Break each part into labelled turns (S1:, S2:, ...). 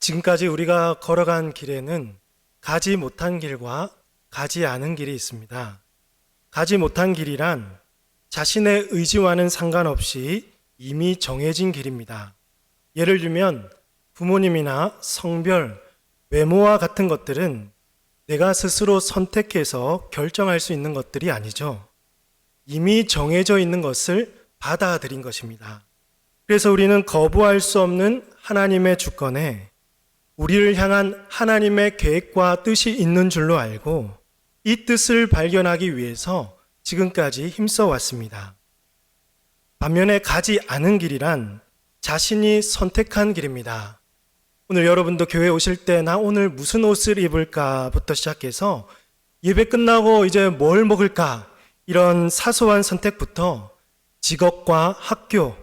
S1: 지금까지 우리가 걸어간 길에는 가지 못한 길과 가지 않은 길이 있습니다. 가지 못한 길이란 자신의 의지와는 상관없이 이미 정해진 길입니다. 예를 들면 부모님이나 성별, 외모와 같은 것들은 내가 스스로 선택해서 결정할 수 있는 것들이 아니죠. 이미 정해져 있는 것을 받아들인 것입니다. 그래서 우리는 거부할 수 없는 하나님의 주권에 우리를 향한 하나님의 계획과 뜻이 있는 줄로 알고 이 뜻을 발견하기 위해서 지금까지 힘써 왔습니다. 반면에 가지 않은 길이란 자신이 선택한 길입니다. 오늘 여러분도 교회 오실 때 나 오늘 무슨 옷을 입을까부터 시작해서 예배 끝나고 이제 뭘 먹을까 이런 사소한 선택부터 직업과 학교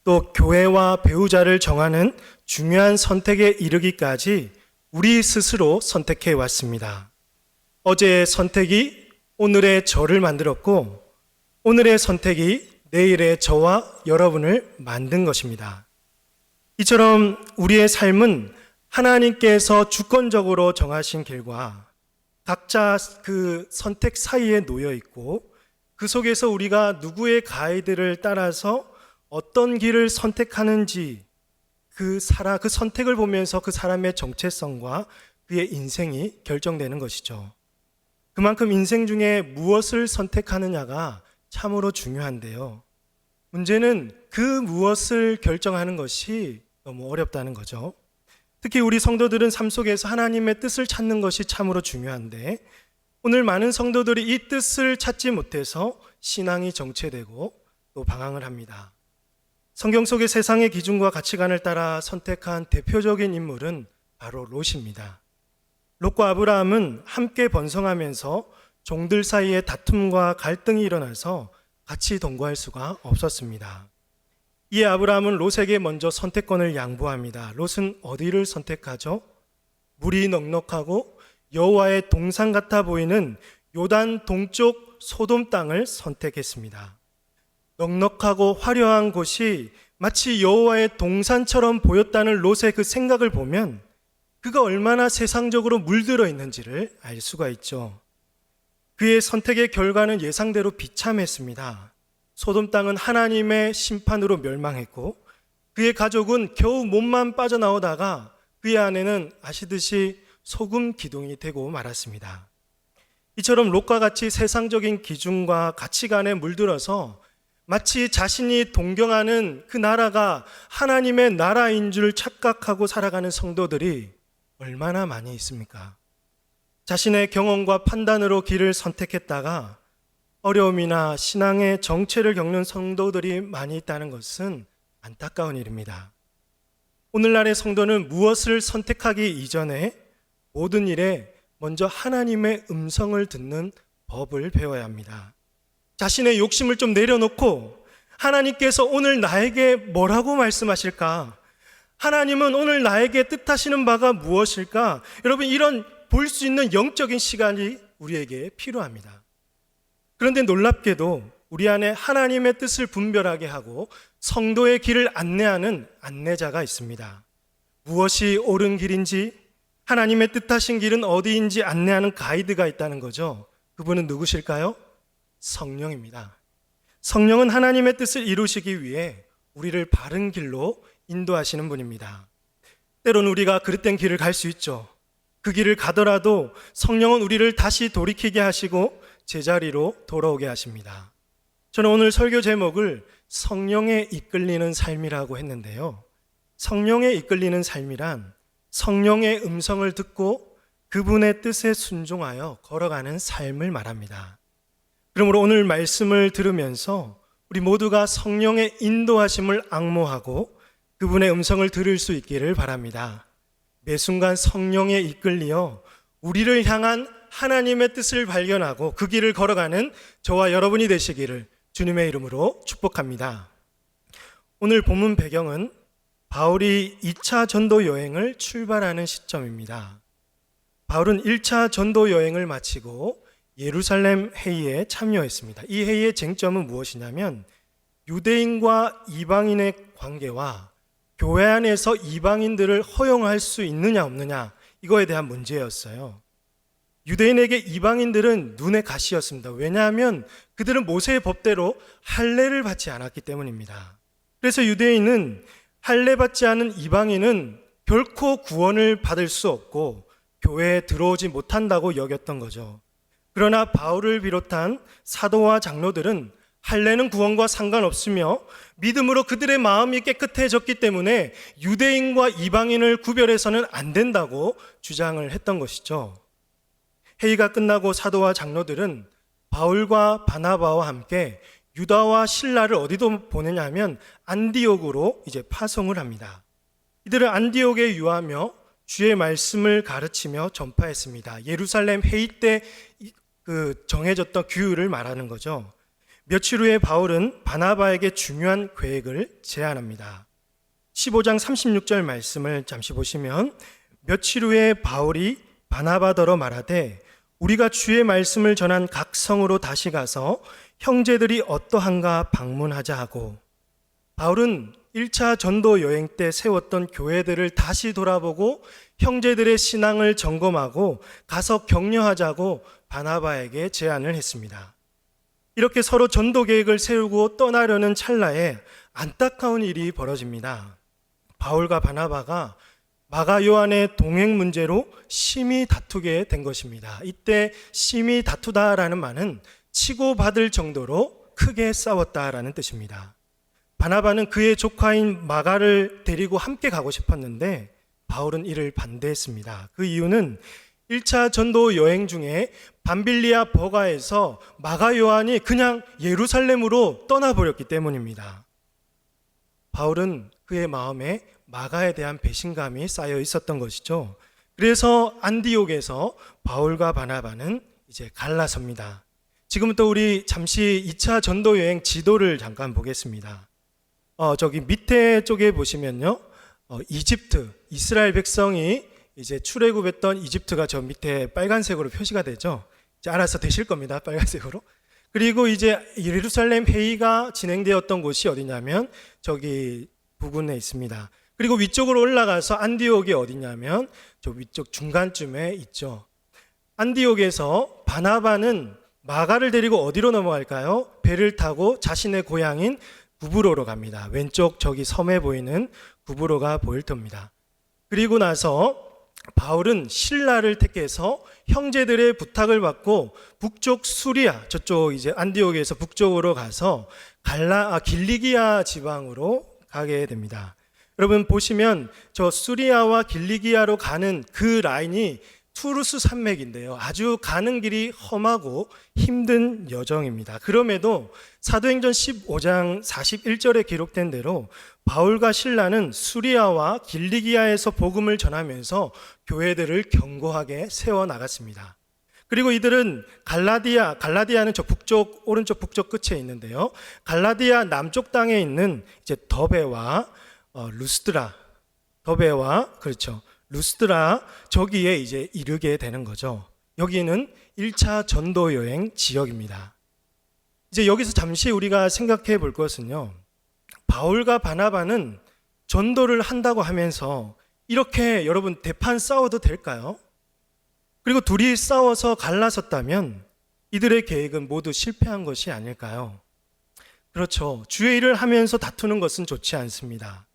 S1: 또 교회와 배우자를 정하는 중요한 선택에 이르기까지 우리 스스로 선택해 왔습니다. 어제의 선택이 오늘의 저를 만들었고 오늘의 선택이 내일의 저와 여러분을 만든 것입니다. 이처럼 우리의 삶은 하나님께서 주권적으로 정하신 길과 각자 그 선택 사이에 놓여 있고 그 속에서 우리가 누구의 가이드를 따라서 어떤 길을 선택하는지 그 선택을 보면서 그 사람의 정체성과 그의 인생이 결정되는 것이죠. 그만큼 인생 중에 무엇을 선택하느냐가 참으로 중요한데요. 문제는 그 무엇을 결정하는 것이 너무 어렵다는 거죠. 특히 우리 성도들은 삶 속에서 하나님의 뜻을 찾는 것이 참으로 중요한데 오늘 많은 성도들이 이 뜻을 찾지 못해서 신앙이 정체되고 또 방황을 합니다. 성경 속의 세상의 기준과 가치관을 따라 선택한 대표적인 인물은 바로 롯입니다. 롯과 아브라함은 함께 번성하면서 종들 사이에 다툼과 갈등이 일어나서 같이 동거할 수가 없었습니다. 이에 아브라함은 롯에게 먼저 선택권을 양보합니다. 롯은 어디를 선택하죠? 물이 넉넉하고 여호와의 동산 같아 보이는 요단 동쪽 소돔 땅을 선택했습니다. 넉넉하고 화려한 곳이 마치 여호와의 동산처럼 보였다는 롯의 그 생각을 보면 그가 얼마나 세상적으로 물들어 있는지를 알 수가 있죠. 그의 선택의 결과는 예상대로 비참했습니다. 소돔 땅은 하나님의 심판으로 멸망했고 그의 가족은 겨우 몸만 빠져나오다가 그의 아내는 아시듯이 소금 기둥이 되고 말았습니다. 이처럼 롯과 같이 세상적인 기준과 가치관에 물들어서 마치 자신이 동경하는 그 나라가 하나님의 나라인 줄 착각하고 살아가는 성도들이 얼마나 많이 있습니까? 자신의 경험과 판단으로 길을 선택했다가 어려움이나 신앙의 정체를 겪는 성도들이 많이 있다는 것은 안타까운 일입니다. 오늘날의 성도는 무엇을 선택하기 이전에 모든 일에 먼저 하나님의 음성을 듣는 법을 배워야 합니다. 자신의 욕심을 좀 내려놓고 하나님께서 오늘 나에게 뭐라고 말씀하실까? 하나님은 오늘 나에게 뜻하시는 바가 무엇일까? 여러분, 이런 볼 수 있는 영적인 시간이 우리에게 필요합니다. 그런데 놀랍게도 우리 안에 하나님의 뜻을 분별하게 하고 성도의 길을 안내하는 안내자가 있습니다. 무엇이 옳은 길인지 하나님의 뜻하신 길은 어디인지 안내하는 가이드가 있다는 거죠. 그분은 누구실까요? 성령입니다. 성령은 하나님의 뜻을 이루시기 위해 우리를 바른 길로 인도하시는 분입니다. 때로는 우리가 그릇된 길을 갈 수 있죠. 그 길을 가더라도 성령은 우리를 다시 돌이키게 하시고 제자리로 돌아오게 하십니다. 저는 오늘 설교 제목을 성령에 이끌리는 삶이라고 했는데요. 성령에 이끌리는 삶이란 성령의 음성을 듣고 그분의 뜻에 순종하여 걸어가는 삶을 말합니다. 그러므로 오늘 말씀을 들으면서 우리 모두가 성령의 인도하심을 앙모하고 그분의 음성을 들을 수 있기를 바랍니다. 매 순간 성령에 이끌리어 우리를 향한 하나님의 뜻을 발견하고 그 길을 걸어가는 저와 여러분이 되시기를 주님의 이름으로 축복합니다. 오늘 본문 배경은 바울이 2차 전도 여행을 출발하는 시점입니다. 바울은 1차 전도 여행을 마치고 예루살렘 회의에 참여했습니다. 이 회의의 쟁점은 무엇이냐면 유대인과 이방인의 관계와 교회 안에서 이방인들을 허용할 수 있느냐 없느냐, 이거에 대한 문제였어요. 유대인에게 이방인들은 눈의 가시였습니다. 왜냐하면 그들은 모세의 법대로 할례를 받지 않았기 때문입니다. 그래서 유대인은 할례 받지 않은 이방인은 결코 구원을 받을 수 없고 교회에 들어오지 못한다고 여겼던 거죠. 그러나 바울을 비롯한 사도와 장로들은 할례는 구원과 상관없으며 믿음으로 그들의 마음이 깨끗해졌기 때문에 유대인과 이방인을 구별해서는 안 된다고 주장을 했던 것이죠. 회의가 끝나고 사도와 장로들은 바울과 바나바와 함께 유다와 실라를 어디로 보내냐면 안디옥으로 이제 파송을 합니다. 이들은 안디옥에 유하며 주의 말씀을 가르치며 전파했습니다. 예루살렘 회의 때 정해졌던 규율을 말하는 거죠. 며칠 후에 바울은 바나바에게 중요한 계획을 제안합니다. 15장 36절 말씀을 잠시 보시면, 며칠 후에 바울이 바나바더러 말하되 우리가 주의 말씀을 전한 각 성으로 다시 가서 형제들이 어떠한가 방문하자 하고, 바울은 1차 전도 여행 때 세웠던 교회들을 다시 돌아보고 형제들의 신앙을 점검하고 가서 격려하자고 바나바에게 제안을 했습니다. 이렇게 서로 전도 계획을 세우고 떠나려는 찰나에 안타까운 일이 벌어집니다. 바울과 바나바가 마가 요한의 동행 문제로 심히 다투게 된 것입니다. 이때 심히 다투다라는 말은 치고받을 정도로 크게 싸웠다라는 뜻입니다. 바나바는 그의 조카인 마가를 데리고 함께 가고 싶었는데 바울은 이를 반대했습니다. 그 이유는 1차 전도 여행 중에 밤빌리아 버가에서 마가 요한이 그냥 예루살렘으로 떠나버렸기 때문입니다. 바울은 그의 마음에 마가에 대한 배신감이 쌓여 있었던 것이죠. 그래서 안디옥에서 바울과 바나바는 이제 갈라섭니다. 지금부터 우리 잠시 2차 전도 여행 지도를 잠깐 보겠습니다. 저기 밑에 쪽에 보시면요, 이집트, 이스라엘 백성이 이제 출애굽했던 이집트가 저 밑에 빨간색으로 표시가 되죠. 이제 알아서 되실 겁니다, 빨간색으로. 그리고 이제 예루살렘 회의가 진행되었던 곳이 어디냐면 저기 부근에 있습니다. 그리고 위쪽으로 올라가서 안디옥이 어디냐면 저 위쪽 중간쯤에 있죠. 안디옥에서 바나바는 마가를 데리고 어디로 넘어갈까요? 배를 타고 자신의 고향인 구브로로 갑니다. 왼쪽 저기 섬에 보이는 구브로가 보일 겁니다. 그리고 나서 바울은 신라를 택해서 형제들의 부탁을 받고 북쪽 수리아, 저쪽 이제 안디옥에서 북쪽으로 가서 길리기아 지방으로 가게 됩니다. 여러분 보시면 저 수리아와 길리기아로 가는 그 라인이 투르스 산맥인데요. 아주 가는 길이 험하고 힘든 여정입니다. 그럼에도 사도행전 15장 41절에 기록된 대로 바울과 실라는 수리아와 길리기아에서 복음을 전하면서 교회들을 견고하게 세워나갔습니다. 그리고 이들은 갈라디아는 저 북쪽, 오른쪽 북쪽 끝에 있는데요. 갈라디아 남쪽 땅에 있는 이제 더베와 루스드라 저기에 이제 이르게 되는 거죠. 여기는 1차 전도 여행 지역입니다. 이제 여기서 잠시 우리가 생각해 볼 것은요, 바울과 바나바는 전도를 한다고 하면서 이렇게 여러분 대판 싸워도 될까요? 그리고 둘이 싸워서 갈라섰다면 이들의 계획은 모두 실패한 것이 아닐까요? 그렇죠. 주의 일을 하면서 다투는 것은 좋지 않습니다.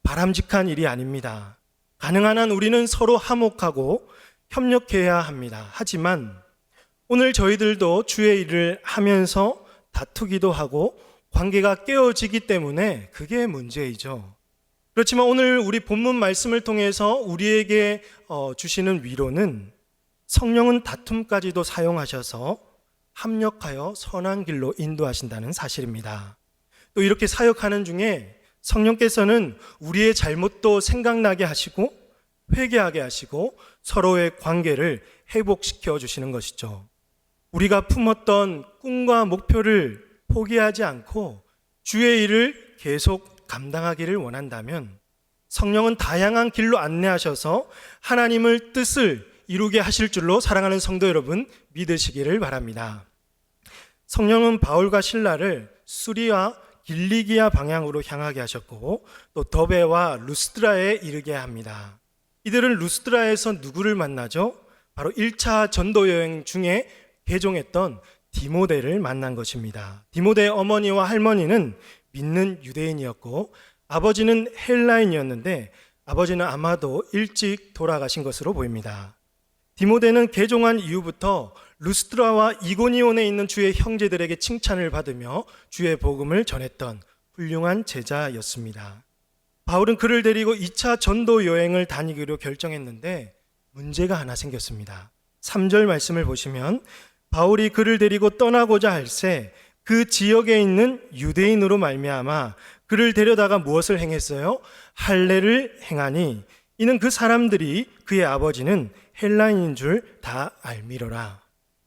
S1: 바람직한 일이 아닙니다. 가능한 한 우리는 서로 화목하고 협력해야 합니다. 하지만 오늘 저희들도 주의 일을 하면서 다투기도 하고 관계가 깨어지기 때문에 그게 문제이죠. 그렇지만 오늘 우리 본문 말씀을 통해서 우리에게 주시는 위로는 성령은 다툼까지도 사용하셔서 합력하여 선한 길로 인도하신다는 사실입니다. 또 이렇게 사역하는 중에 성령께서는 우리의 잘못도 생각나게 하시고 회개하게 하시고 서로의 관계를 회복시켜 주시는 것이죠. 우리가 품었던 꿈과 목표를 포기하지 않고 주의 일을 계속 감당하기를 원한다면 성령은 다양한 길로 안내하셔서 하나님의 뜻을 이루게 하실 줄로 사랑하는 성도 여러분 믿으시기를 바랍니다. 성령은 바울과 실라를 수리아 길리기아 방향으로 향하게 하셨고 또 더베와 루스드라에 이르게 합니다. 이들은 루스드라에서 누구를 만나죠? 바로 1차 전도 여행 중에 개종했던 디모데를 만난 것입니다. 디모데의 어머니와 할머니는 믿는 유대인이었고 아버지는 헬라인이었는데 아버지는 아마도 일찍 돌아가신 것으로 보입니다. 디모데는 개종한 이후부터 루스드라와 이고니온에 있는 주의 형제들에게 칭찬을 받으며 주의 복음을 전했던 훌륭한 제자였습니다. 바울은 그를 데리고 2차 전도 여행을 다니기로 결정했는데 문제가 하나 생겼습니다. 3절 말씀을 보시면 바울이 그를 데리고 떠나고자 할새 그 지역에 있는 유대인으로 말미암아 그를 데려다가 무엇을 행했어요? 할례를 행하니 이는 그 사람들이 그의 아버지는 헬라인인 줄 다 알미러라.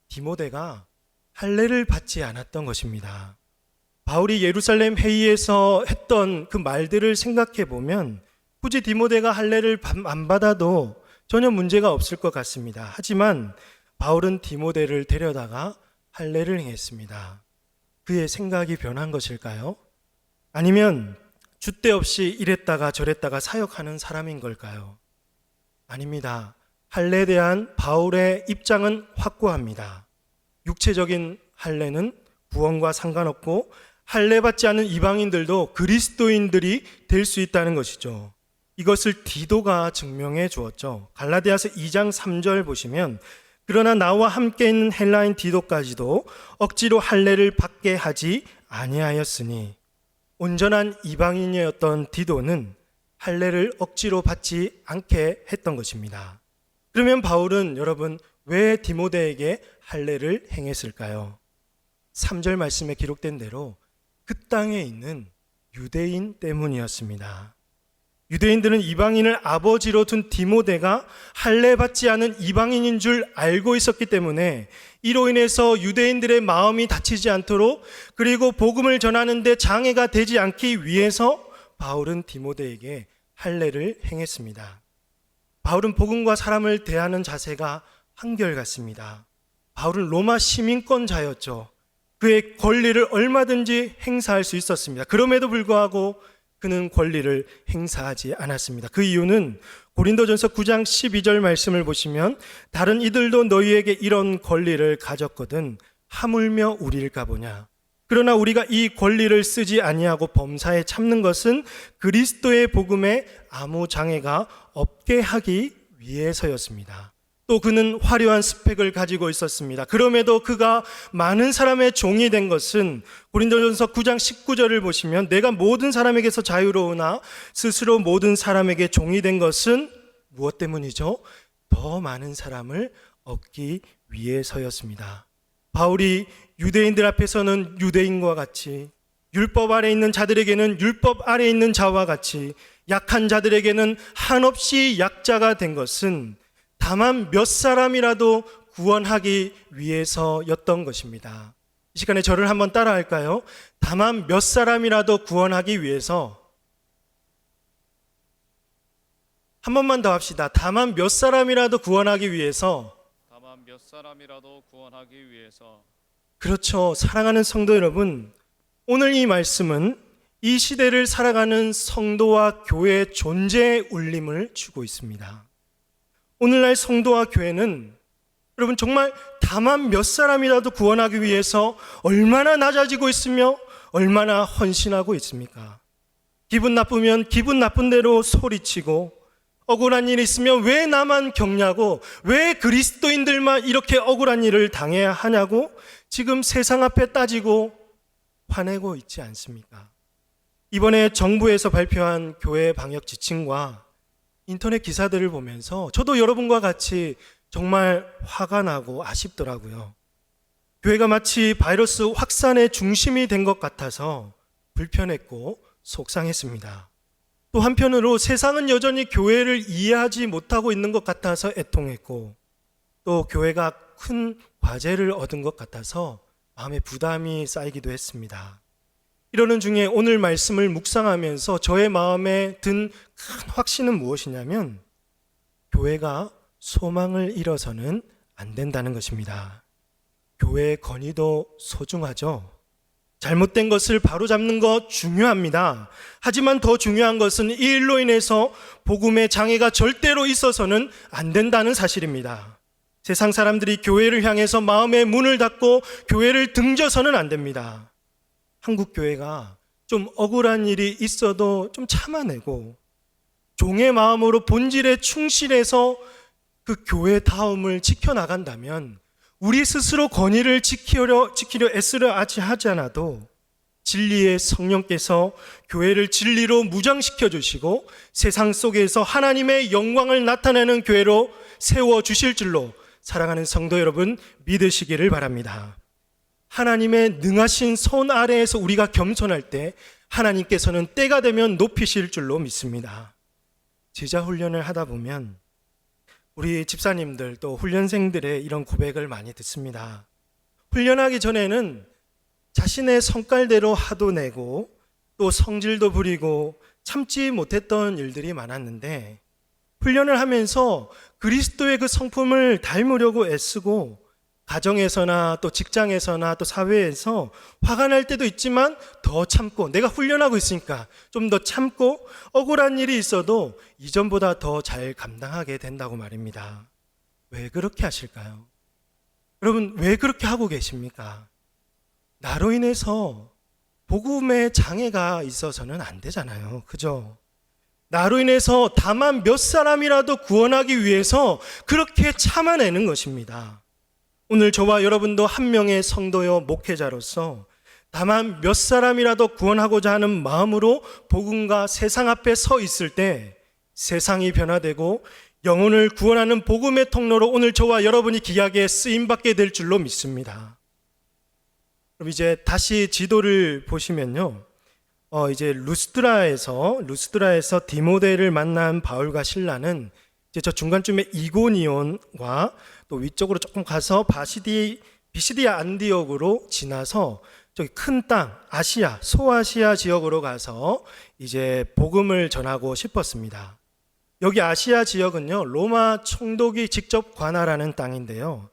S1: 디모데가 할례를 받지 않았던 것입니다. 바울이 예루살렘 회의에서 했던 그 말들을 생각해 보면 굳이 디모데가 할례를 안 받아도 전혀 문제가 없을 것 같습니다. 하지만 바울은 디모데를 데려다가 할례를 행했습니다. 그의 생각이 변한 것일까요? 아니면 줏대 없이 이랬다가 저랬다가 사역하는 사람인 걸까요? 아닙니다. 할례에 대한 바울의 입장은 확고합니다. 육체적인 할례는 구원과 상관없고 할례 받지 않은 이방인들도 그리스도인들이 될 수 있다는 것이죠. 이것을 디도가 증명해 주었죠. 갈라디아서 2장 3절 보시면 그러나 나와 함께 있는 헬라인 디도까지도 억지로 할례를 받게 하지 아니하였으니 온전한 이방인이었던 디도는 할례를 억지로 받지 않게 했던 것입니다. 그러면 바울은 여러분 왜 디모데에게 할례를 행했을까요? 3절 말씀에 기록된 대로 그 땅에 있는 유대인 때문이었습니다. 유대인들은 이방인을 아버지로 둔 디모데가 할례 받지 않은 이방인인 줄 알고 있었기 때문에 이로 인해서 유대인들의 마음이 다치지 않도록 그리고 복음을 전하는 데 장애가 되지 않기 위해서 바울은 디모데에게 할례를 행했습니다. 바울은 복음과 사람을 대하는 자세가 한결같습니다. 바울은 로마 시민권자였죠. 그의 권리를 얼마든지 행사할 수 있었습니다. 그럼에도 불구하고 그는 권리를 행사하지 않았습니다. 그 이유는 고린도전서 9장 12절 말씀을 보시면 다른 이들도 너희에게 이런 권리를 가졌거든 하물며 우리일까 보냐. 그러나 우리가 이 권리를 쓰지 아니하고 범사에 참는 것은 그리스도의 복음에 아무 장애가 없게 하기 위해서였습니다. 또 그는 화려한 스펙을 가지고 있었습니다. 그럼에도 그가 많은 사람의 종이 된 것은 고린도전서 9장 19절을 보시면 내가 모든 사람에게서 자유로우나 스스로 모든 사람에게 종이 된 것은 무엇 때문이죠? 더 많은 사람을 얻기 위해서였습니다. 바울이 유대인들 앞에서는 유대인과 같이 율법 아래 있는 자들에게는 율법 아래 있는 자와 같이 약한 자들에게는 한없이 약자가 된 것은 다만 몇 사람이라도 구원하기 위해서였던 것입니다. 이 시간에 저를 한번 따라할까요? 다만 몇 사람이라도 구원하기 위해서. 한 번만 더 합시다. 다만 몇 사람이라도 구원하기 위해서.
S2: 다만 몇 사람이라도 구원하기 위해서.
S1: 그렇죠. 사랑하는 성도 여러분, 오늘 이 말씀은 이 시대를 살아가는 성도와 교회의 존재의 울림을 주고 있습니다. 오늘날 성도와 교회는 여러분 정말 다만 몇 사람이라도 구원하기 위해서 얼마나 낮아지고 있으며 얼마나 헌신하고 있습니까? 기분 나쁘면 기분 나쁜 대로 소리치고 억울한 일이 있으면 왜 나만 겪냐고, 왜 그리스도인들만 이렇게 억울한 일을 당해야 하냐고 지금 세상 앞에 따지고 화내고 있지 않습니까? 이번에 정부에서 발표한 교회 방역 지침과 인터넷 기사들을 보면서 저도 여러분과 같이 정말 화가 나고 아쉽더라고요. 교회가 마치 바이러스 확산의 중심이 된 것 같아서 불편했고 속상했습니다. 또 한편으로 세상은 여전히 교회를 이해하지 못하고 있는 것 같아서 애통했고 또 교회가 큰 과제를 얻은 것 같아서 마음에 부담이 쌓이기도 했습니다. 이러는 중에 오늘 말씀을 묵상하면서 저의 마음에 든 큰 확신은 무엇이냐면 교회가 소망을 잃어서는 안 된다는 것입니다. 교회의 건의도 소중하죠. 잘못된 것을 바로잡는 것 중요합니다. 하지만 더 중요한 것은 이 일로 인해서 복음의 장애가 절대로 있어서는 안 된다는 사실입니다. 세상 사람들이 교회를 향해서 마음의 문을 닫고 교회를 등져서는 안 됩니다. 한국 교회가 좀 억울한 일이 있어도 좀 참아내고 종의 마음으로 본질에 충실해서 그 교회다움을 지켜나간다면 우리 스스로 권위를 지키려 애쓰려 하지 않아도 진리의 성령께서 교회를 진리로 무장시켜 주시고 세상 속에서 하나님의 영광을 나타내는 교회로 세워주실 줄로 사랑하는 성도 여러분 믿으시기를 바랍니다. 하나님의 능하신 손 아래에서 우리가 겸손할 때 하나님께서는 때가 되면 높이실 줄로 믿습니다. 제자 훈련을 하다 보면 우리 집사님들 또 훈련생들의 이런 고백을 많이 듣습니다. 훈련하기 전에는 자신의 성깔대로 화도 내고 또 성질도 부리고 참지 못했던 일들이 많았는데 훈련을 하면서 그리스도의 그 성품을 닮으려고 애쓰고 가정에서나 또 직장에서나 또 사회에서 화가 날 때도 있지만 더 참고 내가 훈련하고 있으니까 좀 더 참고 억울한 일이 있어도 이전보다 더 잘 감당하게 된다고 말입니다. 왜 그렇게 하실까요? 여러분 왜 그렇게 하고 계십니까? 나로 인해서 복음의 장애가 있어서는 안 되잖아요. 그죠? 나로 인해서 다만 몇 사람이라도 구원하기 위해서 그렇게 참아내는 것입니다. 오늘 저와 여러분도 한 명의 성도여 목회자로서 다만 몇 사람이라도 구원하고자 하는 마음으로 복음과 세상 앞에 서 있을 때 세상이 변화되고 영혼을 구원하는 복음의 통로로 오늘 저와 여러분이 귀하게 쓰임받게 될 줄로 믿습니다. 그럼 이제 다시 지도를 보시면요. 이제 루스드라에서 디모데를 만난 바울과 실라는 이제 저 중간쯤에 이고니온과 또 위쪽으로 조금 가서 비시디아 안디옥으로 지나서 저기 큰 땅 아시아 소아시아 지역으로 가서 이제 복음을 전하고 싶었습니다. 여기 아시아 지역은요 로마 총독이 직접 관할하는 땅인데요.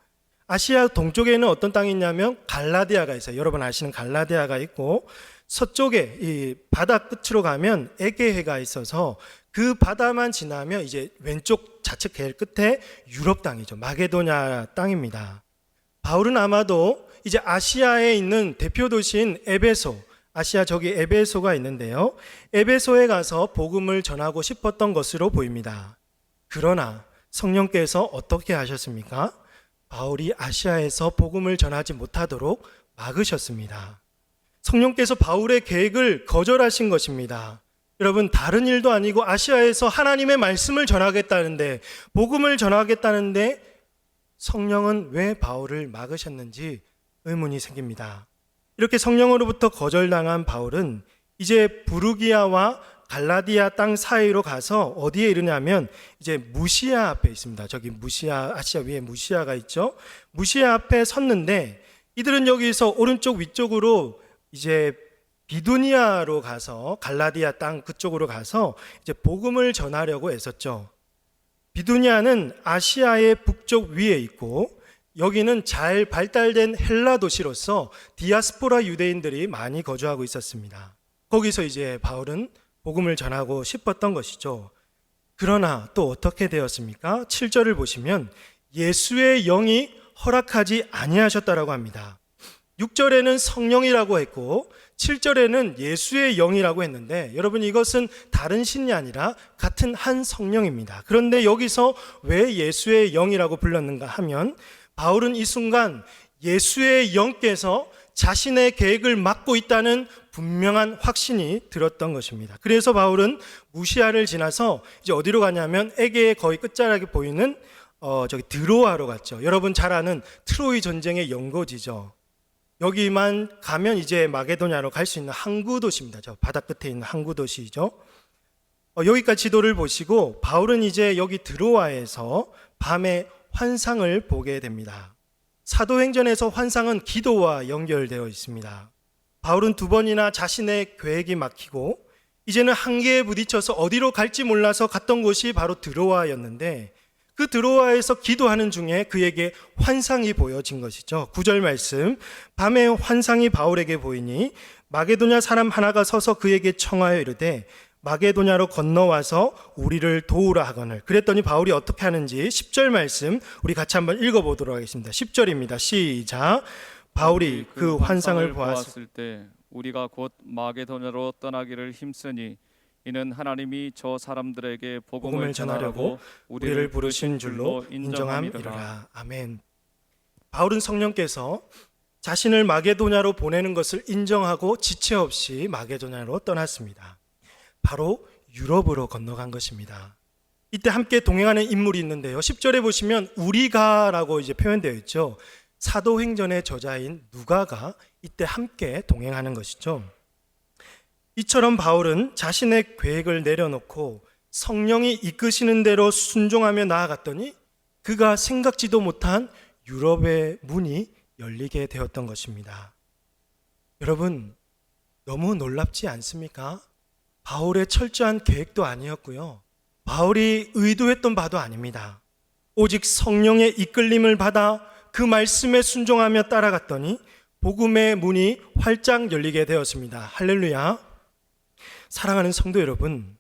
S1: 아시아 동쪽에는 어떤 땅이 있냐면 갈라디아가 있어요. 여러분 아시는 갈라디아가 있고 서쪽에 이 바다 끝으로 가면 에게해가 있어서 그 바다만 지나면 이제 왼쪽 좌측 길 끝에 유럽 땅이죠. 마게도냐 땅입니다. 바울은 아마도 이제 아시아에 있는 대표 도시인 에베소, 아시아 저기 에베소가 있는데요. 에베소에 가서 복음을 전하고 싶었던 것으로 보입니다. 그러나 성령께서 어떻게 하셨습니까? 바울이 아시아에서 복음을 전하지 못하도록 막으셨습니다. 성령께서 바울의 계획을 거절하신 것입니다. 여러분 다른 일도 아니고 아시아에서 하나님의 말씀을 전하겠다는데 복음을 전하겠다는데 성령은 왜 바울을 막으셨는지 의문이 생깁니다. 이렇게 성령으로부터 거절당한 바울은 이제 부르기아와 갈라디아 땅 사이로 가서 어디에 이르냐면 이제 무시아 앞에 있습니다. 저기 무시아, 아시아 위에 무시아가 있죠. 무시아 앞에 섰는데 이들은 여기서 오른쪽 위쪽으로 이제 비두니아로 가서 갈라디아 땅 그쪽으로 가서 이제 복음을 전하려고 애썼죠. 비두니아는 아시아의 북쪽 위에 있고 여기는 잘 발달된 헬라 도시로서 디아스포라 유대인들이 많이 거주하고 있었습니다. 거기서 이제 바울은 복음을 전하고 싶었던 것이죠. 그러나 또 어떻게 되었습니까? 7절을 보시면 예수의 영이 허락하지 아니하셨다라고 합니다. 6절에는 성령이라고 했고 7절에는 예수의 영이라고 했는데 여러분 이것은 다른 신이 아니라 같은 한 성령입니다. 그런데 여기서 왜 예수의 영이라고 불렀는가 하면 바울은 이 순간 예수의 영께서 자신의 계획을 맡고 있다는 분명한 확신이 들었던 것입니다. 그래서 바울은 무시아를 지나서 이제 어디로 가냐면 에게의 거의 끝자락에 보이는 저기 드로아로 갔죠. 여러분 잘 아는 트로이 전쟁의 연고지죠. 여기만 가면 이제 마게도냐로 갈 수 있는 항구 도시입니다. 저 바다 끝에 있는 항구 도시죠. 여기까지 지도를 보시고 바울은 이제 여기 드로아에서 밤에 환상을 보게 됩니다. 사도행전에서 환상은 기도와 연결되어 있습니다. 바울은 2번이나 자신의 계획이 막히고 이제는 한계에 부딪혀서 어디로 갈지 몰라서 갔던 곳이 바로 드로아였는데 그 드로아에서 기도하는 중에 그에게 환상이 보여진 것이죠. 9절 말씀, 밤에 환상이 바울에게 보이니 마게도냐 사람 하나가 서서 그에게 청하여 이르되 마게도냐로 건너와서 우리를 도우라 하거늘. 그랬더니 바울이 어떻게 하는지 10절 말씀 우리 같이 한번 읽어보도록 하겠습니다. 10절입니다. 시작. 바울이 그 환상을 보았을
S2: 때 우리가 곧 마게도냐로 떠나기를 힘쓰니 이는 하나님이 저 사람들에게 복음을 전하려고
S1: 우리를 부르신 줄로 인정함이라. 아멘. 바울은 성령께서 자신을 마게도냐로 보내는 것을 인정하고 지체 없이 마게도냐로 떠났습니다. 바로 유럽으로 건너간 것입니다. 이때 함께 동행하는 인물이 있는데요. 10절에 보시면 우리가라고 이제 표현되어 있죠. 사도행전의 저자인 누가가 이때 함께 동행하는 것이죠. 이처럼 바울은 자신의 계획을 내려놓고 성령이 이끄시는 대로 순종하며 나아갔더니 그가 생각지도 못한 유럽의 문이 열리게 되었던 것입니다. 여러분, 너무 놀랍지 않습니까? 바울의 철저한 계획도 아니었고요. 바울이 의도했던 바도 아닙니다. 오직 성령의 이끌림을 받아 그 말씀에 순종하며 따라갔더니 복음의 문이 활짝 열리게 되었습니다. 할렐루야. 사랑하는 성도 여러분,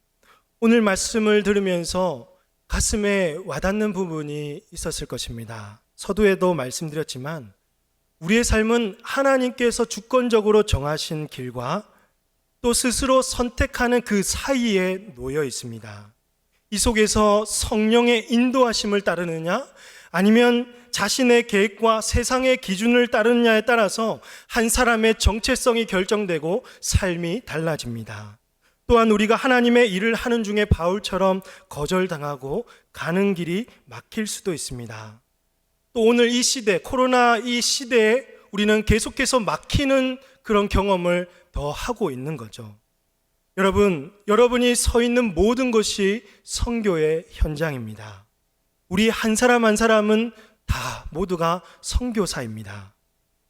S1: 오늘 말씀을 들으면서 가슴에 와닿는 부분이 있었을 것입니다. 서두에도 말씀드렸지만 우리의 삶은 하나님께서 주권적으로 정하신 길과 또 스스로 선택하는 그 사이에 놓여 있습니다. 이 속에서 성령의 인도하심을 따르느냐 아니면 자신의 계획과 세상의 기준을 따르느냐에 따라서 한 사람의 정체성이 결정되고 삶이 달라집니다. 또한 우리가 하나님의 일을 하는 중에 바울처럼 거절당하고 가는 길이 막힐 수도 있습니다. 또 오늘 이 시대, 코로나 이 시대에 우리는 계속해서 막히는 그런 경험을 더 하고 있는 거죠. 여러분이 서 있는 모든 것이 선교의 현장입니다. 우리 한 사람 한 사람은 다 모두가 선교사입니다.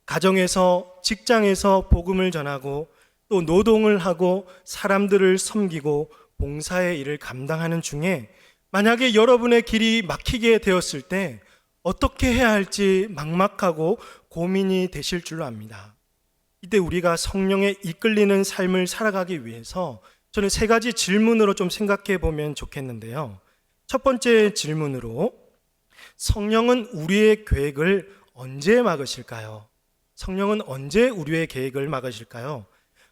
S1: 가정에서, 직장에서 복음을 전하고 또 노동을 하고 사람들을 섬기고 봉사의 일을 감당하는 중에 만약에 여러분의 길이 막히게 되었을 때 어떻게 해야 할지 막막하고 고민이 되실 줄로 압니다. 이때 우리가 성령에 이끌리는 삶을 살아가기 위해서 저는 세 가지 질문으로 좀 생각해 보면 좋겠는데요. 첫 번째 질문으로, 성령은 우리의 계획을 언제 막으실까요? 성령은 언제 우리의 계획을 막으실까요?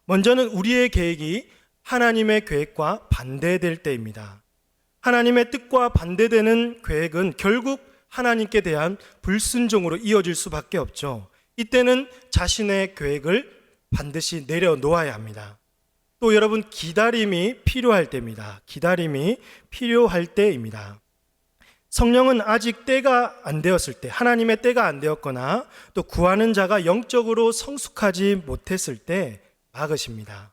S1: 먼저는 우리의 계획이 하나님의 계획과 반대될 때입니다. 하나님의 뜻과 반대되는 계획은 결국 하나님께 대한 불순종으로 이어질 수밖에 없죠. 이때는 자신의 계획을 반드시 내려놓아야 합니다. 또 여러분, 기다림이 필요할 때입니다. 기다림이 필요할 때입니다. 성령은 아직 때가 안 되었을 때, 하나님의 때가 안 되었거나 또 구하는 자가 영적으로 성숙하지 못했을 때 막으십니다.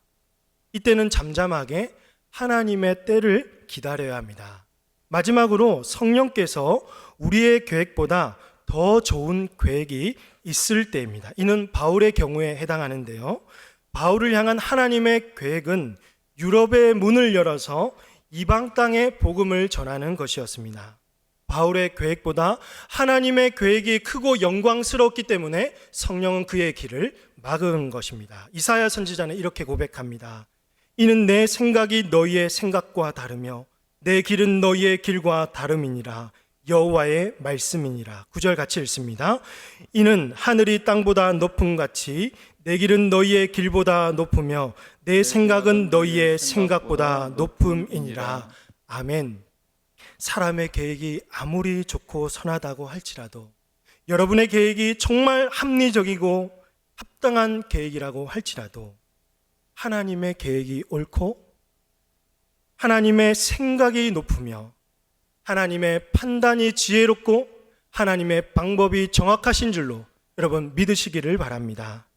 S1: 이때는 잠잠하게 하나님의 때를 기다려야 합니다. 마지막으로 성령께서 우리의 계획보다 더 좋은 계획이 있을 때입니다. 이는 바울의 경우에 해당하는데요. 바울을 향한 하나님의 계획은 유럽의 문을 열어서 이방 땅에 복음을 전하는 것이었습니다. 바울의 계획보다 하나님의 계획이 크고 영광스럽기 때문에 성령은 그의 길을 막은 것입니다. 이사야 선지자는 이렇게 고백합니다. 이는 내 생각이 너희의 생각과 다르며 내 길은 너희의 길과 다름이니라. 여호와의 말씀이니라. 9절 같이 읽습니다. 이는 하늘이 땅보다 높음 같이 내 길은 너희의 길보다 높으며 내 생각은 너희의 생각보다 높음이니라. 아멘. 사람의 계획이 아무리 좋고 선하다고 할지라도, 여러분의 계획이 정말 합리적이고 합당한 계획이라고 할지라도 하나님의 계획이 옳고 하나님의 생각이 높으며 하나님의 판단이 지혜롭고 하나님의 방법이 정확하신 줄로 여러분 믿으시기를 바랍니다.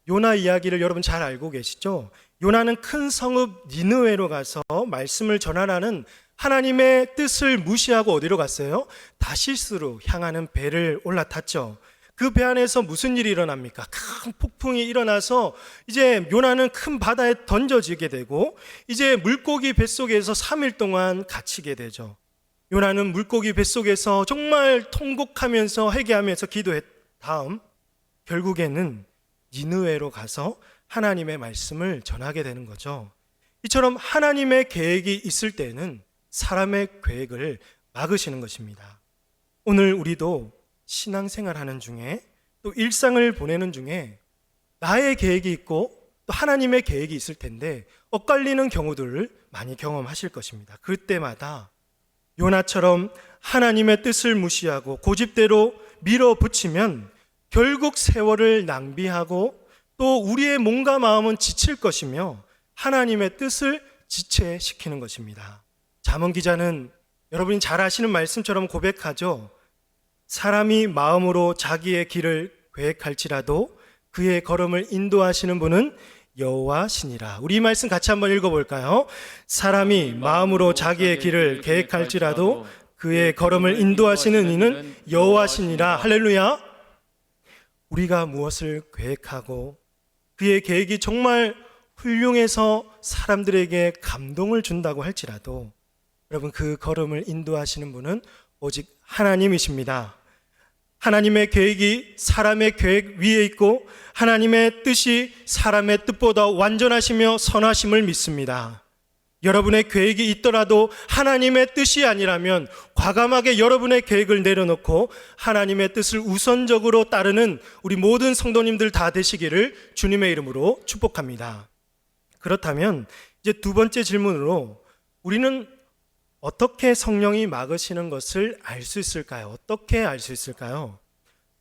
S1: 요나 이야기를 여러분 잘 알고 계시죠? 요나는 큰 성읍 니느웨로 가서 말씀을 전하라는 하나님의 뜻을 무시하고 어디로 갔어요? 다시스로 향하는 배를 올라탔죠. 그 배 안에서 무슨 일이 일어납니까? 큰 폭풍이 일어나서 이제 요나는 큰 바다에 던져지게 되고 이제 물고기 뱃속에서 3일 동안 갇히게 되죠. 요나는 물고기 뱃속에서 정말 통곡하면서 회개하면서 기도했 다음 결국에는 니느웨로 가서 하나님의 말씀을 전하게 되는 거죠. 이처럼 하나님의 계획이 있을 때는 사람의 계획을 막으시는 것입니다. 오늘 우리도 신앙생활하는 중에 또 일상을 보내는 중에 나의 계획이 있고 또 하나님의 계획이 있을 텐데 엇갈리는 경우들을 많이 경험하실 것입니다. 그때마다 요나처럼 하나님의 뜻을 무시하고 고집대로 밀어붙이면 결국 세월을 낭비하고 또 우리의 몸과 마음은 지칠 것이며 하나님의 뜻을 지체시키는 것입니다. 잠언 기자는 여러분이 잘 아시는 말씀처럼 고백하죠. 사람이 마음으로 자기의 길을 계획할지라도 그의 걸음을 인도하시는 분은 여호와시니라. 우리 이 말씀 같이 한번 읽어볼까요? 사람이 마음으로 자기의 길을 계획할지라도 그의 걸음을 인도하시는 이는 여호와시니라. 할렐루야. 우리가 무엇을 계획하고 그의 계획이 정말 훌륭해서 사람들에게 감동을 준다고 할지라도 여러분 그 걸음을 인도하시는 분은 오직 하나님이십니다. 하나님의 계획이 사람의 계획 위에 있고 하나님의 뜻이 사람의 뜻보다 완전하시며 선하심을 믿습니다. 여러분의 계획이 있더라도 하나님의 뜻이 아니라면 과감하게 여러분의 계획을 내려놓고 하나님의 뜻을 우선적으로 따르는 우리 모든 성도님들 다 되시기를 주님의 이름으로 축복합니다. 그렇다면 이제 두 번째 질문으로 우리는 어떻게 성령이 막으시는 것을 알 수 있을까요? 어떻게 알 수 있을까요?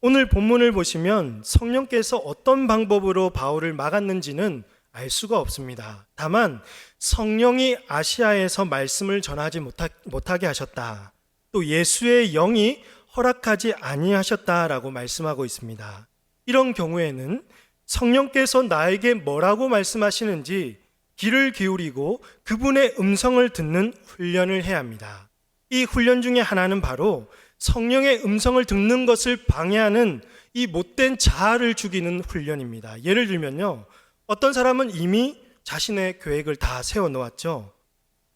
S1: 오늘 본문을 보시면 성령께서 어떤 방법으로 바울을 막았는지는 알 수가 없습니다. 다만 성령이 아시아에서 말씀을 전하지 못하게 하셨다. 또 예수의 영이 허락하지 아니하셨다라고 말씀하고 있습니다. 이런 경우에는 성령께서 나에게 뭐라고 말씀하시는지 귀를 기울이고 그분의 음성을 듣는 훈련을 해야 합니다. 이 훈련 중에 하나는 바로 성령의 음성을 듣는 것을 방해하는 이 못된 자아를 죽이는 훈련입니다. 예를 들면요, 어떤 사람은 이미 자신의 계획을 다 세워놓았죠.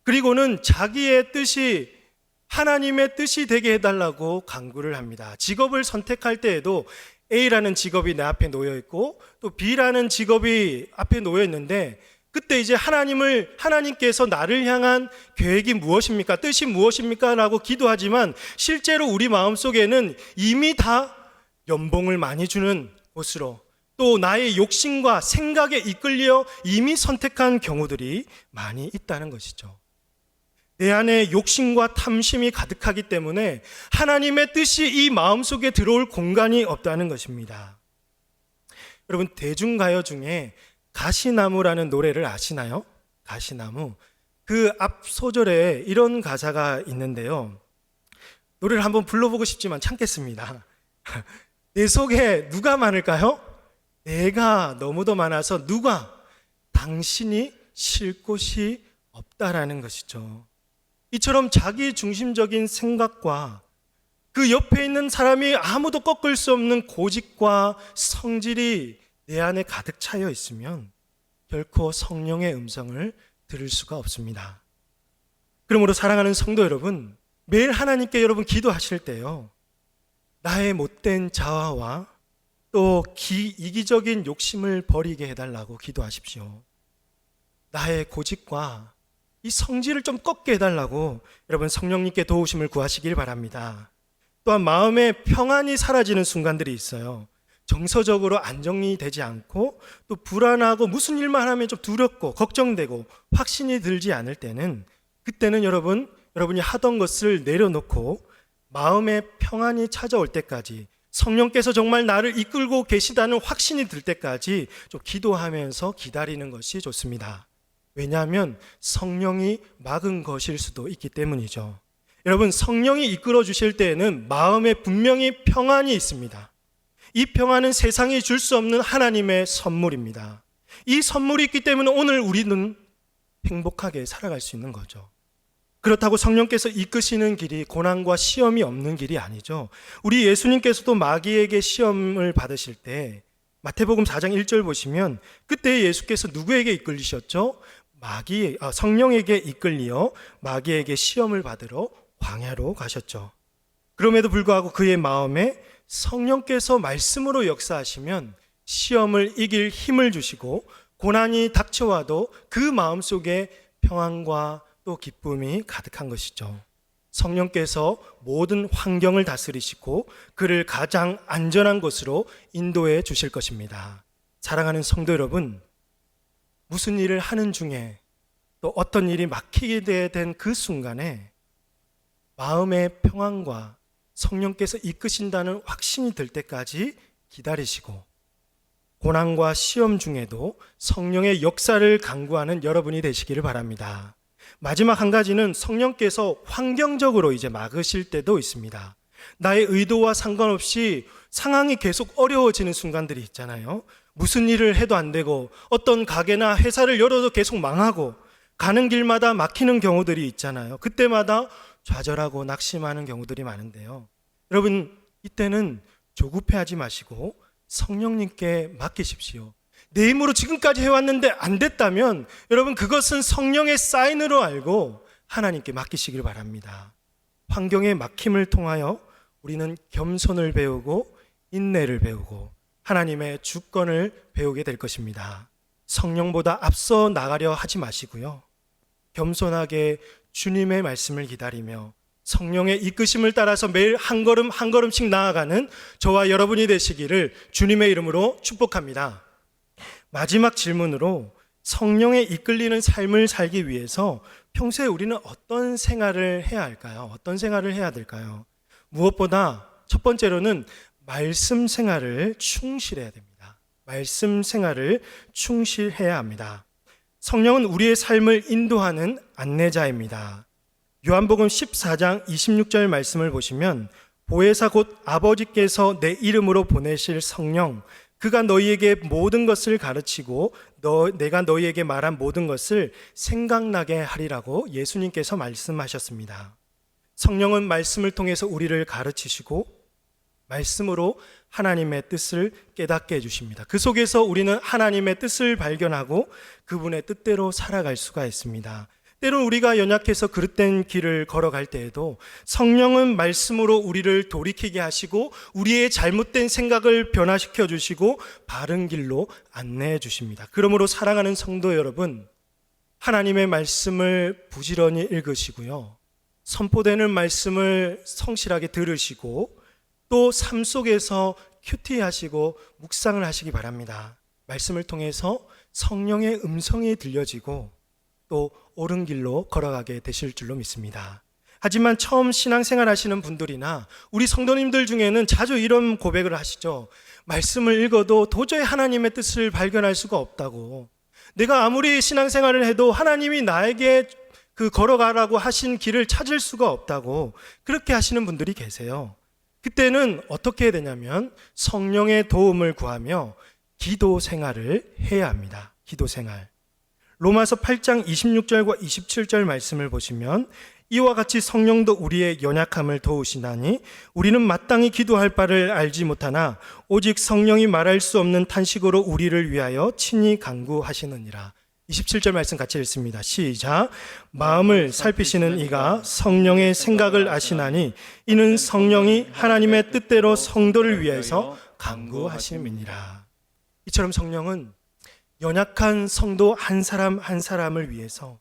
S1: 그리고는 자기의 뜻이 하나님의 뜻이 되게 해달라고 간구를 합니다. 직업을 선택할 때에도 A라는 직업이 내 앞에 놓여 있고 또 B라는 직업이 앞에 놓여 있는데 그때 이제 하나님께서 나를 향한 계획이 무엇입니까? 뜻이 무엇입니까? 라고 기도하지만 실제로 우리 마음속에는 이미 다 연봉을 많이 주는 곳으로 또 나의 욕심과 생각에 이끌려 이미 선택한 경우들이 많이 있다는 것이죠. 내 안에 욕심과 탐심이 가득하기 때문에 하나님의 뜻이 이 마음속에 들어올 공간이 없다는 것입니다. 여러분, 대중가요 중에 가시나무라는 노래를 아시나요? 가시나무. 그 앞 소절에 이런 가사가 있는데요. 노래를 한번 불러보고 싶지만 참겠습니다. 내 속에 누가 많을까요? 내가 너무도 많아서 당신이 쉴 곳이 없다라는 것이죠. 이처럼 자기 중심적인 생각과 그 옆에 있는 사람이 아무도 꺾을 수 없는 고집과 성질이 내 안에 가득 차여 있으면 결코 성령의 음성을 들을 수가 없습니다. 그러므로 사랑하는 성도 여러분, 매일 하나님께 여러분 기도하실 때요, 나의 못된 자아와 또 이기적인 욕심을 버리게 해달라고 기도하십시오. 나의 고집과 이 성질을 좀 꺾게 해달라고 여러분 성령님께 도우심을 구하시길 바랍니다. 또한 마음의 평안이 사라지는 순간들이 있어요. 정서적으로 안정이 되지 않고 또 불안하고 무슨 일만 하면 좀 두렵고 걱정되고 확신이 들지 않을 때는 그때는 여러분이 하던 것을 내려놓고 마음의 평안이 찾아올 때까지 성령께서 정말 나를 이끌고 계시다는 확신이 들 때까지 좀 기도하면서 기다리는 것이 좋습니다. 왜냐하면 성령이 막은 것일 수도 있기 때문이죠. 여러분, 성령이 이끌어 주실 때에는 마음에 분명히 평안이 있습니다. 이 평안은 세상이 줄 수 없는 하나님의 선물입니다. 이 선물이 있기 때문에 오늘 우리는 행복하게 살아갈 수 있는 거죠. 그렇다고 성령께서 이끄시는 길이 고난과 시험이 없는 길이 아니죠. 우리 예수님께서도 마귀에게 시험을 받으실 때 마태복음 4장 1절 보시면 그때 예수께서 누구에게 이끌리셨죠? 성령에게 이끌리어 마귀에게 시험을 받으러 광야로 가셨죠. 그럼에도 불구하고 그의 마음에 성령께서 말씀으로 역사하시면 시험을 이길 힘을 주시고 고난이 닥쳐와도 그 마음속에 평안과 또 기쁨이 가득한 것이죠. 성령께서 모든 환경을 다스리시고 그를 가장 안전한 곳으로 인도해 주실 것입니다. 사랑하는 성도 여러분, 무슨 일을 하는 중에 또 어떤 일이 막히게 된 그 순간에 마음의 평안과 성령께서 이끄신다는 확신이 들 때까지 기다리시고 고난과 시험 중에도 성령의 역사를 간구하는 여러분이 되시기를 바랍니다. 마지막 한 가지는 성령께서 환경적으로 이제 막으실 때도 있습니다. 나의 의도와 상관없이 상황이 계속 어려워지는 순간들이 있잖아요. 무슨 일을 해도 안 되고 어떤 가게나 회사를 열어도 계속 망하고 가는 길마다 막히는 경우들이 있잖아요. 그때마다 좌절하고 낙심하는 경우들이 많은데요. 여러분, 이때는 조급해하지 마시고 성령님께 맡기십시오. 내 힘으로 지금까지 해왔는데 안 됐다면 여러분, 그것은 성령의 사인으로 알고 하나님께 맡기시길 바랍니다. 환경의 막힘을 통하여 우리는 겸손을 배우고 인내를 배우고 하나님의 주권을 배우게 될 것입니다. 성령보다 앞서 나가려 하지 마시고요. 겸손하게 주님의 말씀을 기다리며 성령의 이끄심을 따라서 매일 한 걸음 한 걸음씩 나아가는 저와 여러분이 되시기를 주님의 이름으로 축복합니다. 마지막 질문으로 성령에 이끌리는 삶을 살기 위해서 평소에 우리는 어떤 생활을 해야 할까요? 어떤 생활을 해야 될까요? 무엇보다 첫 번째로는 말씀 생활을 충실해야 됩니다. 말씀 생활을 충실해야 합니다. 성령은 우리의 삶을 인도하는 안내자입니다. 요한복음 14장 26절 말씀을 보시면 보혜사 곧 아버지께서 내 이름으로 보내실 성령, 그가 너희에게 모든 것을 가르치고 내가 너희에게 말한 모든 것을 생각나게 하리라고 예수님께서 말씀하셨습니다. 성령은 말씀을 통해서 우리를 가르치시고 말씀으로 하나님의 뜻을 깨닫게 해주십니다. 그 속에서 우리는 하나님의 뜻을 발견하고 그분의 뜻대로 살아갈 수가 있습니다. 때론 우리가 연약해서 그릇된 길을 걸어갈 때에도 성령은 말씀으로 우리를 돌이키게 하시고 우리의 잘못된 생각을 변화시켜 주시고 바른 길로 안내해 주십니다. 그러므로 사랑하는 성도 여러분, 하나님의 말씀을 부지런히 읽으시고요, 선포되는 말씀을 성실하게 들으시고 또 삶 속에서 큐티하시고 묵상을 하시기 바랍니다. 말씀을 통해서 성령의 음성이 들려지고 또 옳은 길로 걸어가게 되실 줄로 믿습니다. 하지만 처음 신앙생활 하시는 분들이나 우리 성도님들 중에는 자주 이런 고백을 하시죠. 말씀을 읽어도 도저히 하나님의 뜻을 발견할 수가 없다고, 내가 아무리 신앙생활을 해도 하나님이 나에게 그 걸어가라고 하신 길을 찾을 수가 없다고 그렇게 하시는 분들이 계세요. 그때는 어떻게 해야 되냐면 성령의 도움을 구하며 기도 생활을 해야 합니다. 기도 생활. 로마서 8장 26절과 27절 말씀을 보시면 이와 같이 성령도 우리의 연약함을 도우시나니 우리는 마땅히 기도할 바를 알지 못하나 오직 성령이 말할 수 없는 탄식으로 우리를 위하여 친히 간구하시느니라. 27절 말씀 같이 읽습니다. 시작. 마음을 살피시는 이가 성령의 생각을 아시나니 이는 성령이 하나님의 뜻대로 성도를 위해서 간구하심이니라. 이처럼 성령은 연약한 성도 한 사람 한 사람을 위해서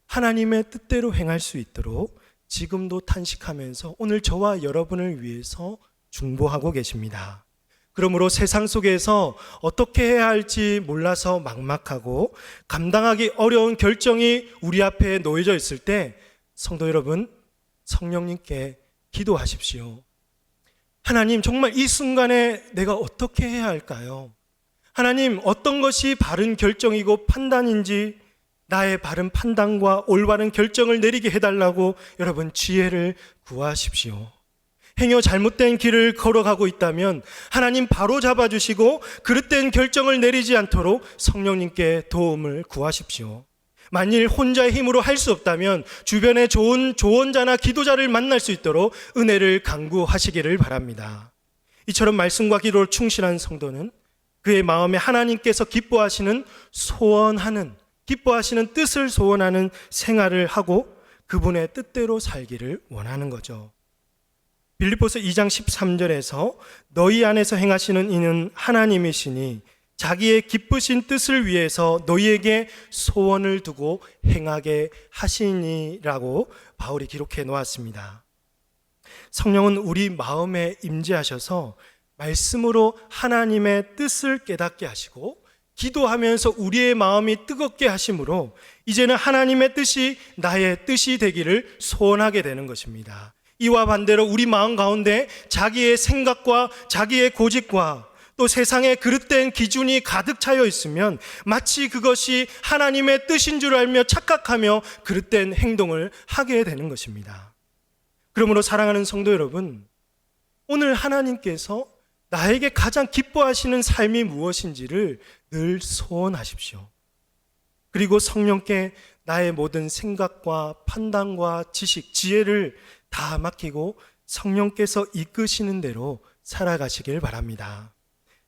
S1: 하나님의 뜻대로 행할 수 있도록 지금도 탄식하면서 오늘 저와 여러분을 위해서 중보하고 계십니다. 그러므로 세상 속에서 어떻게 해야 할지 몰라서 막막하고 감당하기 어려운 결정이 우리 앞에 놓여져 있을 때 성도 여러분, 성령님께 기도하십시오. 하나님, 정말 이 순간에 내가 어떻게 해야 할까요? 하나님, 어떤 것이 바른 결정이고 판단인지 나의 바른 판단과 올바른 결정을 내리게 해달라고 여러분 지혜를 구하십시오. 행여 잘못된 길을 걸어가고 있다면 하나님 바로 잡아주시고 그릇된 결정을 내리지 않도록 성령님께 도움을 구하십시오. 만일 혼자의 힘으로 할 수 없다면 주변에 좋은 조언자나 기도자를 만날 수 있도록 은혜를 간구하시기를 바랍니다. 이처럼 말씀과 기도를 충실한 성도는 그의 마음에 하나님께서 기뻐하시는 뜻을 소원하는 생활을 하고 그분의 뜻대로 살기를 원하는 거죠. 빌립보서 2장 13절에서 너희 안에서 행하시는 이는 하나님이시니 자기의 기쁘신 뜻을 위해서 너희에게 소원을 두고 행하게 하시니라고 바울이 기록해 놓았습니다. 성령은 우리 마음에 임재하셔서 말씀으로 하나님의 뜻을 깨닫게 하시고 기도하면서 우리의 마음이 뜨겁게 하심으로 이제는 하나님의 뜻이 나의 뜻이 되기를 소원하게 되는 것입니다. 이와 반대로 우리 마음 가운데 자기의 생각과 자기의 고집과 또 세상의 그릇된 기준이 가득 차여 있으면 마치 그것이 하나님의 뜻인 줄 알며 착각하며 그릇된 행동을 하게 되는 것입니다. 그러므로 사랑하는 성도 여러분, 오늘 하나님께서 나에게 가장 기뻐하시는 삶이 무엇인지를 늘 소원하십시오. 그리고 성령께 나의 모든 생각과 판단과 지식, 지혜를 다 맡기고 성령께서 이끄시는 대로 살아가시길 바랍니다.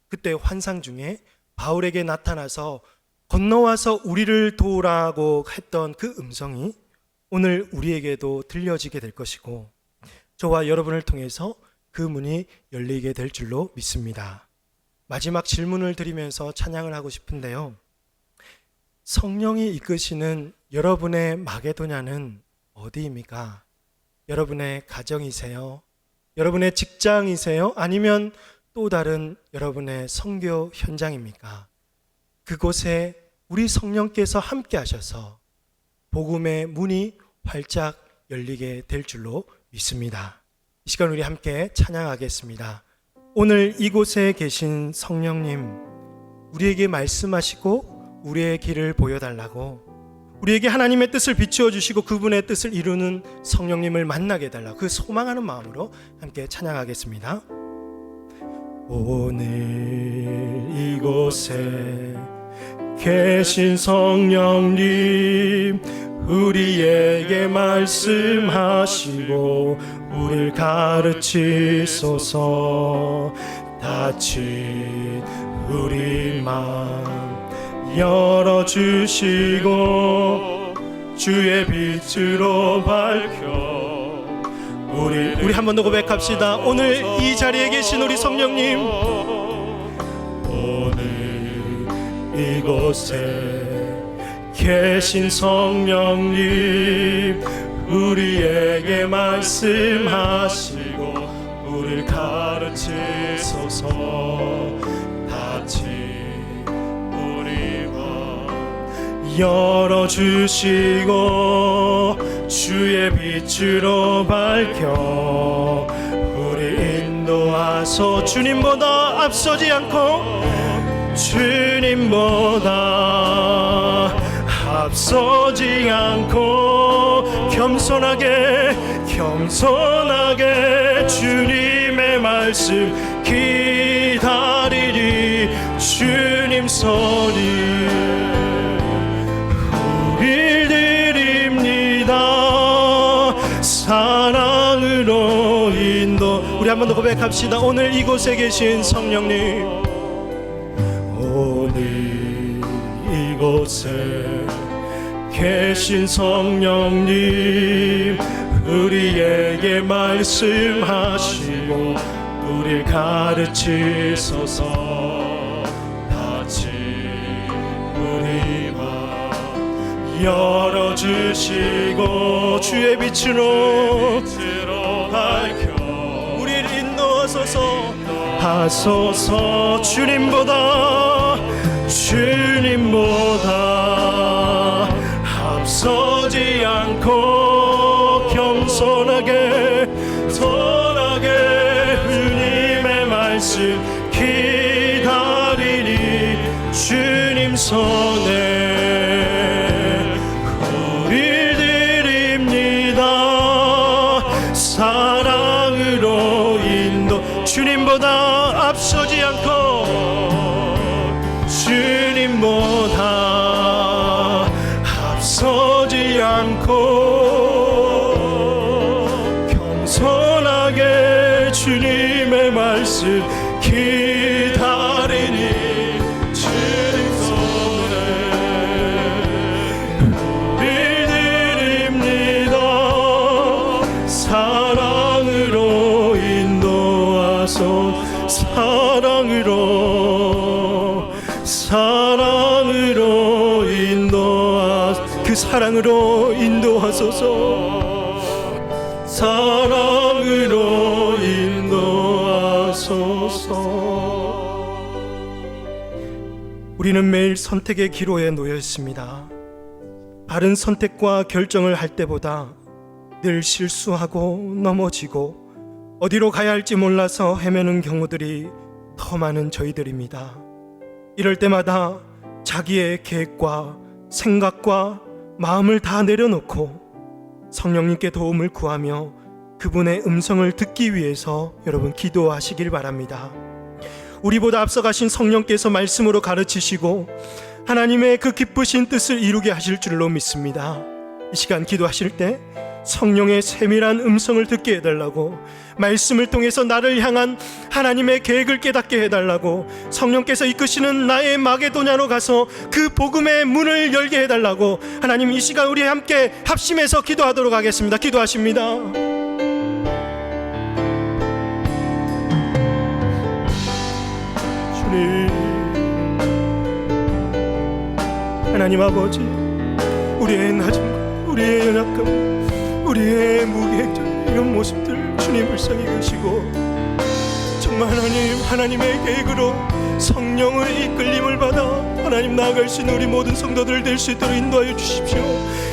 S1: 그때 환상 중에 바울에게 나타나서 건너와서 우리를 도우라고 했던 그 음성이 오늘 우리에게도 들려지게 될 것이고 저와 여러분을 통해서 그 문이 열리게 될 줄로 믿습니다. 마지막 질문을 드리면서 찬양을 하고 싶은데요. 성령이 이끄시는 여러분의 마게도냐는 어디입니까? 여러분의 가정이세요? 여러분의 직장이세요? 아니면 또 다른 여러분의 선교 현장입니까? 그곳에 우리 성령께서 함께 하셔서 복음의 문이 활짝 열리게 될 줄로 믿습니다. 이 시간 우리 함께 찬양하겠습니다. 오늘 이곳에 계신 성령님, 우리에게 말씀하시고 우리의 길을 보여달라고, 우리에게 하나님의 뜻을 비추어 주시고 그분의 뜻을 이루는 성령님을 만나게 해달라고 그 소망하는 마음으로 함께 찬양하겠습니다. 오늘 이곳에 계신 성령님, 우리에게 말씀하시고 우리를 가르치소서. 닫힌 우리 마음 열어주시고 주의 빛으로 밝혀 우리 한 번 더 고백합시다. 오늘 이 자리에 계신 우리 성령님, 오늘 이곳에 계신 성령님, 우리에게 말씀하시고 우리를 가르치소서. 닫힌 우리 마음 열어주시고 주의 빛으로 밝혀 우리 인도하소. 주님보다 앞서지 않고 주님보다 앞서지 않고 겸손하게 주님의 말씀 기다리리. 주님 소리 우릴 드립니다. 사랑으로 인도. 우리 한 번 더 고백합시다. 오늘 이곳에 계신 성령님, 오늘 이곳에 계신 성령님, 우리에게 말씀하시고 우리를 가르치소서. 닫힌 우리 마음 열어주시고 주의 빛으로 밝혀 우리를 인도하소서. 하소서. 주님보다 앞서지 않고 겸손하게 주님의 말씀 기다리니. 주님 손에 우릴 드립니다. 사랑으로 인도. 주님보다 앞서지 않고 주님보다 앞서지 않고 겸손하게 주님의 말씀 기다리니. 주님 손에 우릴 드립니다. 인도하소. 사랑으로 그 사랑으로 인도하소서. 사랑으로 인도하소서. 우리는 매일 선택의 기로에 놓여 있습니다. 바른 선택과 결정을 할 때보다 늘 실수하고 넘어지고 어디로 가야 할지 몰라서 헤매는 경우들이 더 많은 저희들입니다. 이럴 때마다 자기의 계획과 생각과 마음을 다 내려놓고 성령님께 도움을 구하며 그분의 음성을 듣기 위해서 여러분 기도하시길 바랍니다. 우리보다 앞서가신 성령께서 말씀으로 가르치시고 하나님의 그 기쁘신 뜻을 이루게 하실 줄로 믿습니다. 이 시간 기도하실 때 성령의 세밀한 음성을 듣게 해달라고, 말씀을 통해서 나를 향한 하나님의 계획을 깨닫게 해달라고, 성령께서 이끄시는 나의 마게도냐로 가서 그 복음의 문을 열게 해달라고, 하나님 이 시간 우리 함께 합심해서 기도하도록 하겠습니다. 기도하십니다. 주님, 하나님 아버지, 우리의 낮음과 우리의 연약함, 우리의 무계획적인 이런 모습들 주님 불쌍히 여기시고, 정말 하나님의 계획으로 성령의 이끌림을 받아 하나님 나아갈 수 있는 우리 모든 성도들 될 수 있도록 인도하여 주십시오.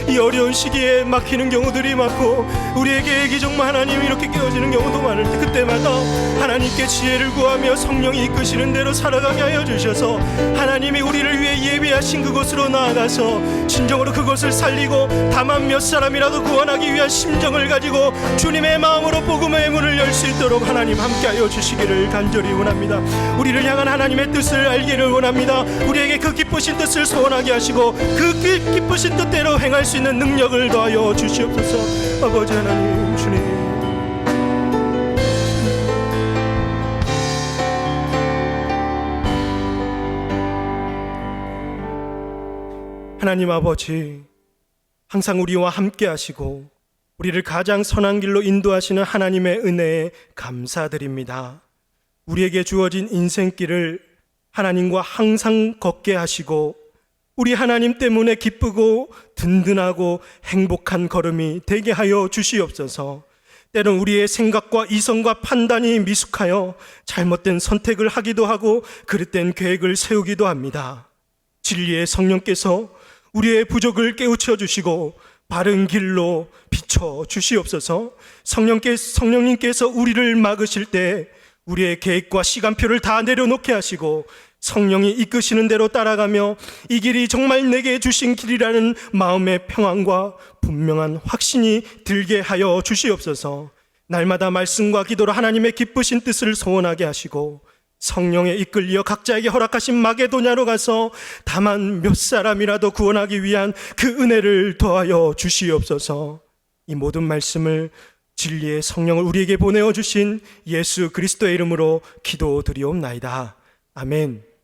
S1: 이 어려운 시기에 막히는 경우들이 많고 우리의 계획이 정말 하나님 이렇게 깨어지는 경우도 많을 때, 그때마다 하나님께 지혜를 구하며 성령이 이끄시는 대로 살아가게 하여 주셔서 하나님이 우리를 위해 예비하신 그곳으로 나아가서 진정으로 그것을 살리고 다만 몇 사람이라도 구원하기 위한 심정을 가지고 주님의 마음으로 복음의 문을 열 수 있도록 하나님 함께하여 주시기를 간절히 원합니다. 우리를 향한 하나님의 뜻을 알기를 원합니다. 우리에게 그 기쁘신 뜻을 소원하게 하시고 그 기쁘신 뜻대로 행할 수 있는 능력을 더하여 주시옵소서. 아버지 하나님, 주님, 하나님 아버지, 항상 우리와 함께 하시고 우리를 가장 선한 길로 인도하시는 하나님의 은혜에 감사드립니다. 우리에게 주어진 인생길을 하나님과 항상 걷게 하시고 우리 하나님 때문에 기쁘고 든든하고 행복한 걸음이 되게 하여 주시옵소서. 때론 우리의 생각과 이성과 판단이 미숙하여 잘못된 선택을 하기도 하고 그릇된 계획을 세우기도 합니다. 진리의 성령께서 우리의 부족을 깨우쳐 주시고 바른 길로 비춰 주시옵소서. 성령님께서 우리를 막으실 때 우리의 계획과 시간표를 다 내려놓게 하시고 성령이 이끄시는 대로 따라가며 이 길이 정말 내게 주신 길이라는 마음의 평안과 분명한 확신이 들게 하여 주시옵소서. 날마다 말씀과 기도로 하나님의 기쁘신 뜻을 소원하게 하시고 성령에 이끌려 각자에게 허락하신 마게도냐로 가서 다만 몇 사람이라도 구원하기 위한 그 은혜를 더하여 주시옵소서. 이 모든 말씀을 진리의 성령을 우리에게 보내어 주신 예수 그리스도의 이름으로 기도드리옵나이다. 아멘.